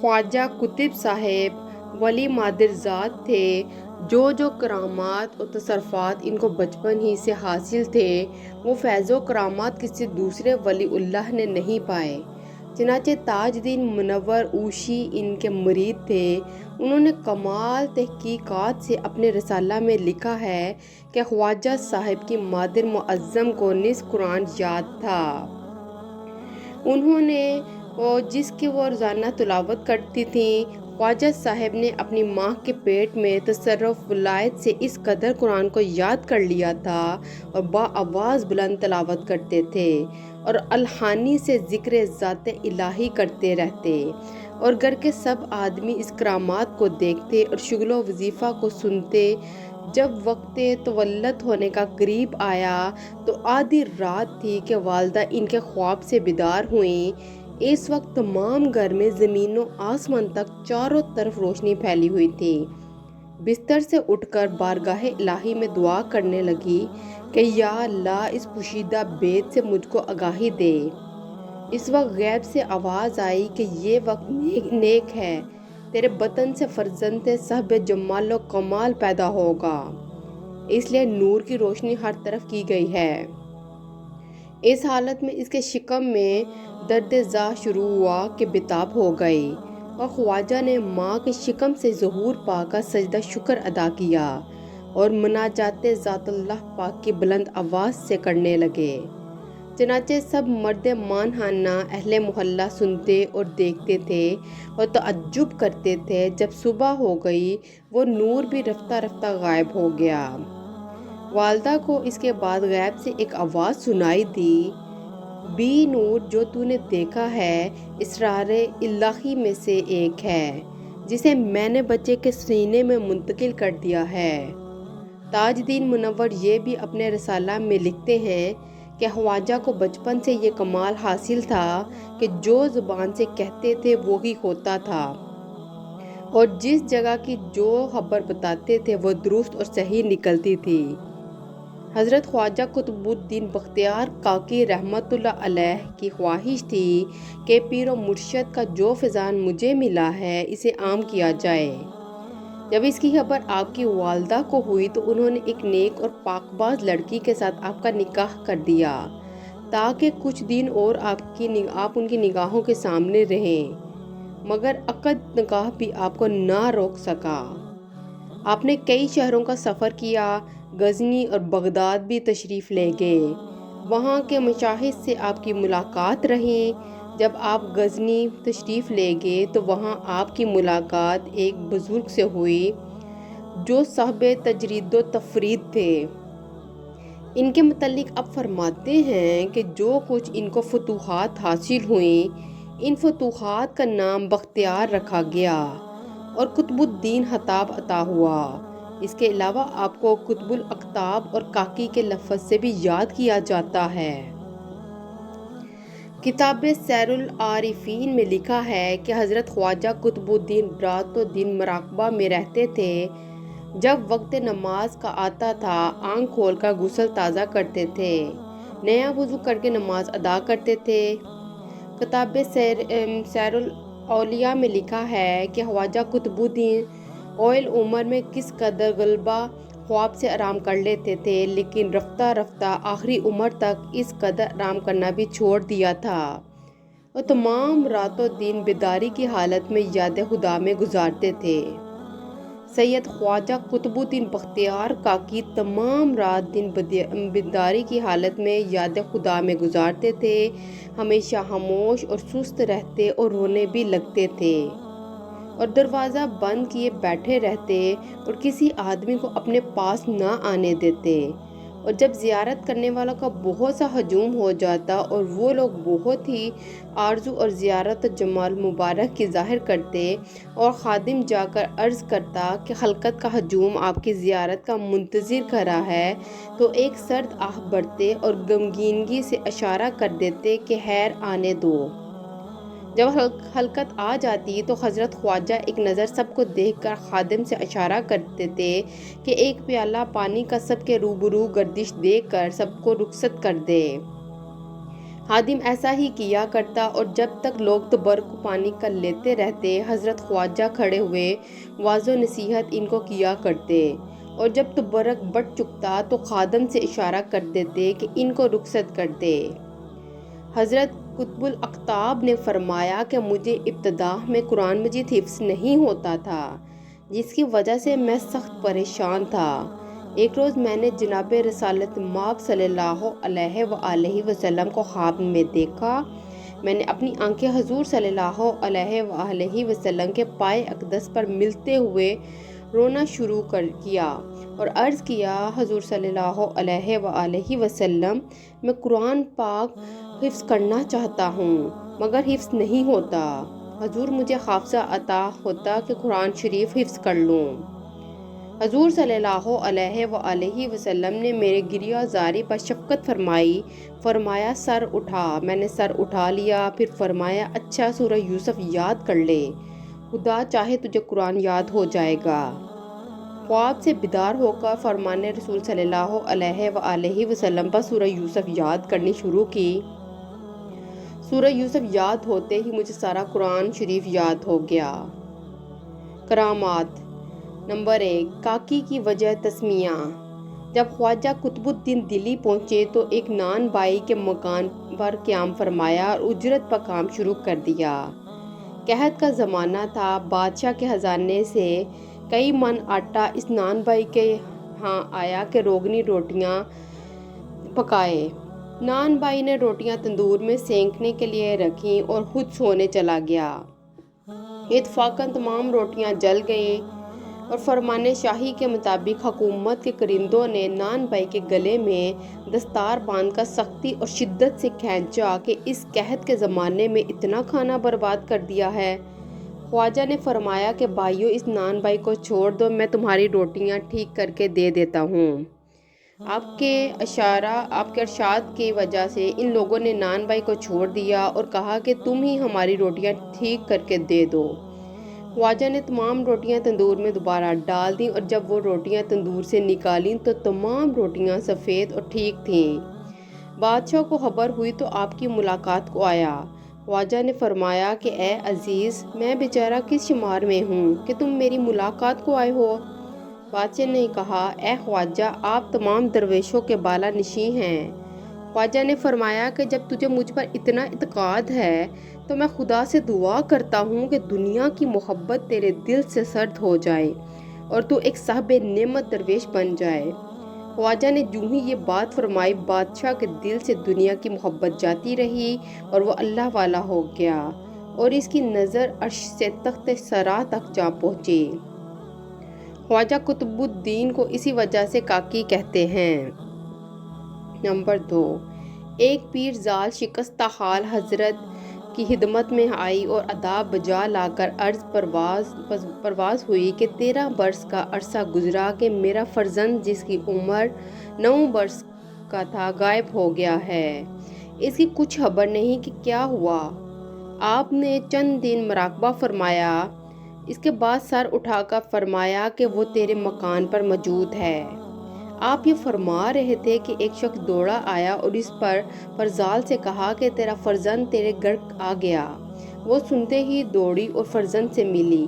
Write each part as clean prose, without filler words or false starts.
خواجہ قطب صاحب ولی مادر ذات تھے، جو کرامات اور تصرفات ان کو بچپن ہی سے حاصل تھے وہ فیض و کرامات کسی دوسرے ولی اللہ نے نہیں پائے۔ چنانچہ تاج دین منور اوشی ان کے مرید تھے۔ انہوں نے کمال تحقیقات سے اپنے رسالہ میں لکھا ہے کہ خواجہ صاحب کی مادر معظم کو نصف قرآن یاد تھا۔ انہوں نے جس کی وہ روزانہ تلاوت کرتی تھیں، خواجہ صاحب نے اپنی ماں کے پیٹ میں تصرف ولایت سے اس قدر قرآن کو یاد کر لیا تھا اور بآواز بلند تلاوت کرتے تھے اور الحانی سے ذکر ذات الہی کرتے رہتے، اور گھر کے سب آدمی اس کرامات کو دیکھتے اور شغل و وظیفہ کو سنتے۔ جب وقت تولد ہونے کا قریب آیا تو آدھی رات تھی کہ والدہ ان کے خواب سے بیدار ہوئیں۔ اس وقت تمام گھر میں زمین و آسمان تک چاروں طرف روشنی پھیلی ہوئی تھی۔ بستر سے اٹھ کر بارگاہ الہی میں دعا کرنے لگی کہ یا اللہ اس پوشیدہ بید سے مجھ کو آگاہی دے۔ اس وقت غیب سے آواز آئی کہ یہ وقت نیک ہے، تیرے بطن سے فرزند صاحب جمال و کمال پیدا ہوگا، اس لیے نور کی روشنی ہر طرف کی گئی ہے۔ اس حالت میں اس کے شکم میں درد زا شروع ہوا کہ بتاب ہو گئی، اور خواجہ نے ماں کے شکم سے ظہور پا کر سجدہ شکر ادا کیا اور مناجات ذات اللہ پاک کی بلند آواز سے کرنے لگے۔ چنانچہ سب مرد مانہانہ اہل محلہ سنتے اور دیکھتے تھے اور تعجب کرتے تھے۔ جب صبح ہو گئی وہ نور بھی رفتہ رفتہ غائب ہو گیا۔ والدہ کو اس کے بعد غیب سے ایک آواز سنائی دی، بی نور جو تو نے دیکھا ہے اسرار الہی میں سے ایک ہے جسے میں نے بچے کے سینے میں منتقل کر دیا ہے۔ تاج دین منور یہ بھی اپنے رسالہ میں لکھتے ہیں کہ خواجہ کو بچپن سے یہ کمال حاصل تھا کہ جو زبان سے کہتے تھے وہی ہوتا تھا، اور جس جگہ کی جو خبر بتاتے تھے وہ درست اور صحیح نکلتی تھی۔ حضرت خواجہ قطب الدین بختیار کاکی رحمۃ اللہ علیہ کی خواہش تھی کہ پیر و مرشد کا جو فیضان مجھے ملا ہے اسے عام کیا جائے۔ جب اس کی خبر آپ کی والدہ کو ہوئی تو انہوں نے ایک نیک اور پاک باز لڑکی کے ساتھ آپ کا نکاح کر دیا تاکہ کچھ دن اور آپ ان کی نگاہوں کے سامنے رہیں، مگر عقد نکاح بھی آپ کو نہ روک سکا۔ آپ نے کئی شہروں کا سفر کیا، غزنی اور بغداد بھی تشریف لے گئے، وہاں کے مشاہد سے آپ کی ملاقات رہی۔ جب آپ غزنی تشریف لے گئے تو وہاں آپ کی ملاقات ایک بزرگ سے ہوئی جو صاحب تجرید و تفرید تھے۔ ان کے متعلق آپ فرماتے ہیں کہ جو کچھ ان کو فتوحات حاصل ہوئیں ان فتوحات کا نام بختیار رکھا گیا اور قطب الدین خطاب عطا ہوا۔ اس کے علاوہ آپ کو قطب الاقطاب اور کاکی کے لفظ سے بھی یاد کیا جاتا ہے۔ کتاب سیر العارفین میں لکھا ہے کہ حضرت خواجہ قطب الدین رات و دن مراقبہ میں رہتے تھے۔ جب وقت نماز کا آتا تھا آنکھ کھول کر غسل تازہ کرتے تھے، نیا وضو کر کے نماز ادا کرتے تھے۔ کتاب سیر الاولیاء میں لکھا ہے کہ خواجہ قطب الدین اوائل عمر میں کس قدر غلبہ خواب سے آرام کر لیتے تھے، لیکن رفتہ رفتہ آخری عمر تک اس قدر آرام کرنا بھی چھوڑ دیا تھا اور تمام رات و دن بیداری کی حالت میں یاد خدا میں گزارتے تھے۔ سید خواجہ قطب الدین بختیار کاکی تمام رات دن بیداری کی حالت میں یاد خدا میں گزارتے تھے، ہمیشہ خاموش اور سست رہتے اور رونے بھی لگتے تھے اور دروازہ بند کیے بیٹھے رہتے اور کسی آدمی کو اپنے پاس نہ آنے دیتے، اور جب زیارت کرنے والوں کا بہت سا ہجوم ہو جاتا اور وہ لوگ بہت ہی آرزو اور زیارت جمال مبارک کی ظاہر کرتے اور خادم جا کر عرض کرتا کہ خلقت کا ہجوم آپ کی زیارت کا منتظر کھڑا ہے، تو ایک سرد آہ بھرتے اور غمگینگی سے اشارہ کر دیتے کہ خیر آنے دو۔ جب خلقت آ جاتی تو حضرت خواجہ ایک نظر سب کو دیکھ کر خادم سے اشارہ کرتے تھے کہ ایک پیالہ پانی کا سب کے روبرو گردش دے کر سب کو رخصت کر دے۔ خادم ایسا ہی کیا کرتا اور جب تک لوگ تبرک کو پانی کر لیتے رہتے حضرت خواجہ کھڑے ہوئے واضح و نصیحت ان کو کیا کرتے، اور جب تبرک بڑھ چکتا تو خادم سے اشارہ کر دیتے کہ ان کو رخصت کر دے۔ حضرت قطب الاقطاب نے فرمایا کہ مجھے ابتدا میں قرآن مجید حفظ نہیں ہوتا تھا، جس کی وجہ سے میں سخت پریشان تھا۔ ایک روز میں نے جناب رسالت مآب صلی اللہ علیہ وآلہ وسلم کو خواب میں دیکھا۔ میں نے اپنی آنکھیں حضور صلی اللہ علیہ وآلہ وسلم کے پائے اقدس پر ملتے ہوئے رونا شروع کیا اور عرض کیا، حضور صلی اللہ علیہ وآلہ وسلم، میں قرآن پاک حفظ کرنا چاہتا ہوں مگر حفظ نہیں ہوتا۔ حضور مجھے حافظہ عطا ہوتا کہ قرآن شریف حفظ کر لوں۔ حضور صلی اللہ علیہ وآلہ وسلم نے میرے گریہ زاری پر شفقت فرمائی، فرمایا سر اٹھا۔ میں نے سر اٹھا لیا، پھر فرمایا اچھا سورہ یوسف یاد کر لے، خدا چاہے تجھے قرآن یاد ہو جائے گا۔ خواب سے بیدار ہو کر فرمان رسول صلی اللہ علیہ وآلہ وسلم پر سورہ یوسف یاد کرنی شروع کی۔ سورہ یوسف یاد ہوتے ہی مجھے سارا قرآن شریف یاد ہو گیا۔ کرامات۔ نمبر 1، کاکی کی وجہ تسمیہ۔ جب خواجہ قطب الدین دلی پہنچے تو ایک نان بائی کے مکان پر قیام فرمایا اور اجرت پر کام شروع کر دیا۔ قحط کا زمانہ تھا، بادشاہ کے خزانے سے کئی من آٹا اس نان بائی کے ہاں آیا کہ روغنی روٹیاں پکائے۔ نان بائی نے روٹیاں تندور میں سینکنے کے لیے رکھیں اور خود سونے چلا گیا۔ اتفاقاً تمام روٹیاں جل گئیں اور فرمان شاہی کے مطابق حکومت کے کرندوں نے نان بائی کے گلے میں دستار باندھ کر سختی اور شدت سے کھینچا کہ اس قحط کے زمانے میں اتنا کھانا برباد کر دیا ہے۔ خواجہ نے فرمایا کہ بھائیو، اس نان بائی کو چھوڑ دو، میں تمہاری روٹیاں ٹھیک کر کے دے دیتا ہوں۔ آپ کے ارشاد کی وجہ سے ان لوگوں نے نان بائی کو چھوڑ دیا اور کہا کہ تم ہی ہماری روٹیاں ٹھیک کر کے دے دو۔ خواجہ نے تمام روٹیاں تندور میں دوبارہ ڈال دیں اور جب وہ روٹیاں تندور سے نکالیں تو تمام روٹیاں سفید اور ٹھیک تھیں۔ بادشاہ کو خبر ہوئی تو آپ کی ملاقات کو آیا۔ خواجہ نے فرمایا کہ اے عزیز، میں بیچارہ کس شمار میں ہوں کہ تم میری ملاقات کو آئے ہو؟ بادشاہ نے کہا، اے خواجہ، آپ تمام درویشوں کے بالا نشیں ہیں۔ خواجہ نے فرمایا کہ جب تجھے مجھ پر اتنا اعتقاد ہے تو میں خدا سے دعا کرتا ہوں کہ دنیا کی محبت تیرے دل سے سرد ہو جائے اور تو ایک صاحب نعمت درویش بن جائے۔ خواجہ نے جو ہی یہ بات فرمائی، بادشاہ کے دل سے دنیا کی محبت جاتی رہی اور وہ اللہ والا ہو گیا اور اس کی نظر عرش سے تخت سرا تک جا پہنچی۔ خواجہ قطب الدین کو اسی وجہ سے کاکی کہتے ہیں۔ نمبر 2، ایک پیر زال شکستہ حال حضرت کی خدمت میں آئی اور اداب بجا لا کر عرض پرواز ہوئی کہ 13 برس کا عرصہ گزرا کہ میرا فرزند جس کی عمر 9 برس کا تھا غائب ہو گیا ہے، اس کی کچھ خبر نہیں کہ کیا ہوا۔ آپ نے چند دن مراقبہ فرمایا، اس کے بعد سر اٹھا کر فرمایا کہ وہ تیرے مکان پر موجود ہے۔ آپ یہ فرما رہے تھے کہ ایک شخص دوڑا آیا اور اس پر فرزال سے کہا کہ تیرا فرزند تیرے گھر آ گیا۔ وہ سنتے ہی دوڑی اور فرزند سے ملی،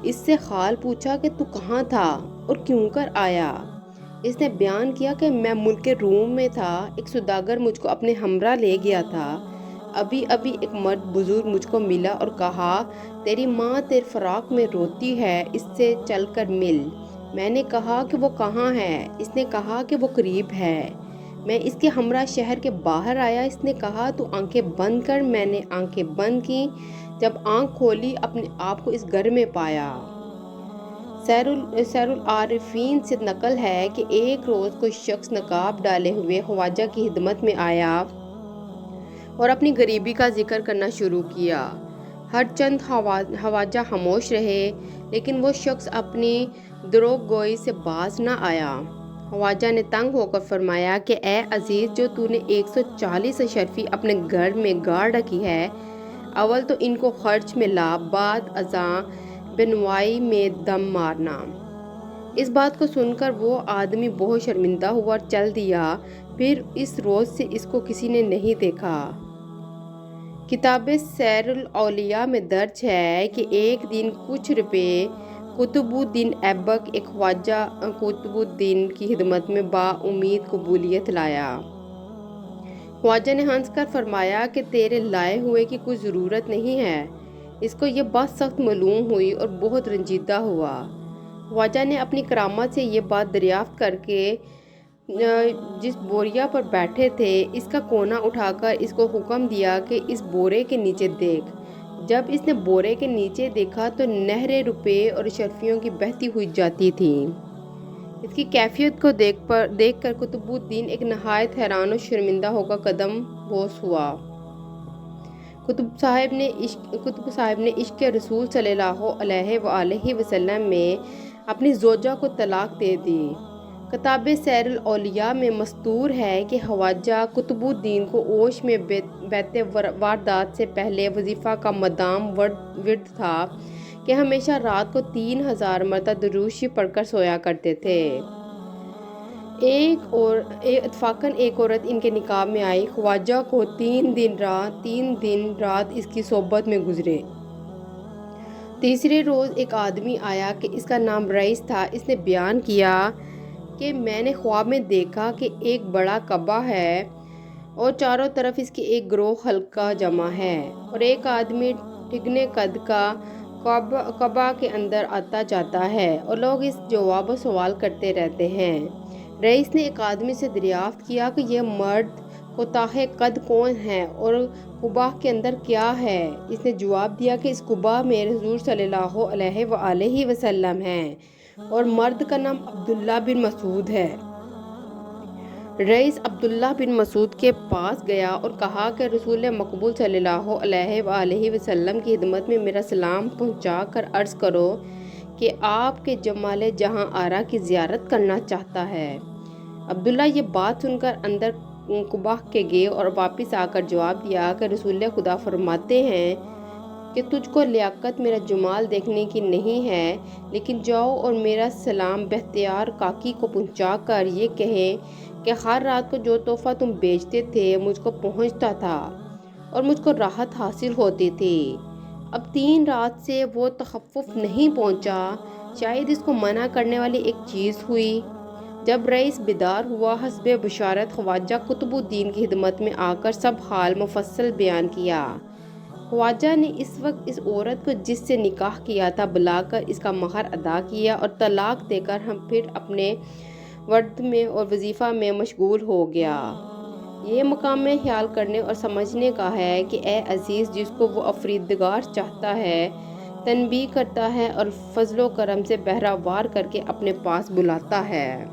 اس سے حال پوچھا کہ تو کہاں تھا اور کیوں کر آیا؟ اس نے بیان کیا کہ میں ملک روم میں تھا، ایک سوداگر مجھ کو اپنے ہمراہ لے گیا تھا۔ ابھی ایک مرد بزرگ مجھ کو ملا اور کہا، تیری ماں تیرے فراق میں روتی ہے، اس سے چل کر مل۔ میں نے کہا کہ وہ کہاں ہے؟ اس نے کہا کہ وہ قریب ہے۔ میں اس کے ہمراہ شہر کے باہر آیا، اس نے کہا تو آنکھیں بند کر۔ میں نے آنکھیں بند کی، جب آنکھ کھولی اپنے آپ کو اس گھر میں پایا۔ سیر العارفین سے نقل ہے کہ ایک روز کوئی شخص نقاب ڈالے ہوئے خواجہ کی خدمت میں آیا اور اپنی غریبی کا ذکر کرنا شروع کیا۔ ہر چند خواجہ خاموش رہے، لیکن وہ شخص اپنی دروغ گوئی سے باز نہ آیا۔ خواجہ نے تنگ ہو کر فرمایا کہ اے عزیز، جو تو نے 140 اشرفی اپنے گھر میں گاڑ رکھی ہے، اول تو ان کو خرچ میں لا، بعد ازاں بنوائی میں دم مارنا۔ اس بات کو سن کر وہ آدمی بہت شرمندہ ہوا اور چل دیا۔ پھر اس روز سے اس کو کسی نے نہیں دیکھا۔ کتاب سیر الاولیاء میں درج ہے کہ ایک دن کچھ روپے قطب الدین ایبک ایک خواجہ قطب الدین کی خدمت میں با امید قبولیت لایا۔ خواجہ نے ہنس کر فرمایا کہ تیرے لائے ہوئے کی کوئی ضرورت نہیں ہے۔ اس کو یہ بات سخت معلوم ہوئی اور بہت رنجیدہ ہوا۔ خواجہ نے اپنی کرامت سے یہ بات دریافت کر کے جس بوریا پر بیٹھے تھے اس کا کونا اٹھا کر اس کو حکم دیا کہ اس بورے کے نیچے دیکھ۔ جب اس نے بورے کے نیچے دیکھا تو نہریں روپے اور اشرفیوں کی بہتی ہوئی جاتی تھیں۔ اس کی کیفیت کو دیکھ کر قطب الدین ایک نہایت حیران و شرمندہ ہو کر قدم بوس ہوا۔ قطب صاحب نے عشق رسول صلی اللہ علیہ وآلہ وسلم میں اپنی زوجہ کو طلاق دے دی۔ کتاب سیر الاولیاء میں مستور ہے کہ خواجہ قطب الدین کو اوش میں بیت واردات سے پہلے وظیفہ کا مدام ورد تھا کہ ہمیشہ رات کو 3000 مرتبہ درود شریف پڑھ کر سویا کرتے تھے۔ اتفاقاً ایک عورت ان کے نکاح میں آئی۔ خواجہ کو 3 دن رات اس کی صحبت میں گزرے۔ تیسرے روز ایک آدمی آیا کہ اس کا نام رئیس تھا۔ اس نے بیان کیا کہ میں نے خواب میں دیکھا کہ ایک بڑا کعبہ ہے اور چاروں طرف اس کے ایک گروہ حلقہ جمع ہے اور ایک آدمی ٹھگنے قد کا کعبہ کے اندر آتا جاتا ہے اور لوگ اس جواب و سوال کرتے رہتے ہیں۔ رئیس نے ایک آدمی سے دریافت کیا کہ یہ مرد کوتاہ قد کون ہے اور قباہ کے اندر کیا ہے؟ اس نے جواب دیا کہ اس قباہ میں حضور صلی اللہ علیہ وآلہ وسلم ہیں اور مرد کا نام عبداللہ بن مسعود ہے۔ رئیس عبداللہ بن مسعود کے پاس گیا اور کہا کہ رسول مقبول صلی اللہ علیہ وآلہ وسلم کی خدمت میں میرا سلام پہنچا کر عرض کرو کہ آپ کے جمال جہاں آرا کی زیارت کرنا چاہتا ہے۔ عبداللہ یہ بات سن کر اندر قباہ کے گئے اور واپس آ کر جواب دیا کہ رسول خدا فرماتے ہیں کہ تجھ کو لیاقت میرا جمال دیکھنے کی نہیں ہے، لیکن جاؤ اور میرا سلام بختیار کاکی کو پہنچا کر یہ کہیں کہ ہر رات کو جو تحفہ تم بیچتے تھے مجھ کو پہنچتا تھا اور مجھ کو راحت حاصل ہوتی تھی۔ اب 3 رات سے وہ تخفف نہیں پہنچا، شاید اس کو منع کرنے والی ایک چیز ہوئی۔ جب رئیس بیدار ہوا حسب بشارت خواجہ قطب الدین کی خدمت میں آ کر سب حال مفصل بیان کیا۔ خواجہ نے اس وقت اس عورت کو جس سے نکاح کیا تھا بلا کر اس کا مہر ادا کیا اور طلاق دے کر ہم پھر اپنے ورد میں اور وظیفہ میں مشغول ہو گیا۔ یہ مقام میں خیال کرنے اور سمجھنے کا ہے کہ اے عزیز، جس کو وہ افریدگار چاہتا ہے تنبیہ کرتا ہے اور فضل و کرم سے بہرہ وار کر کے اپنے پاس بلاتا ہے۔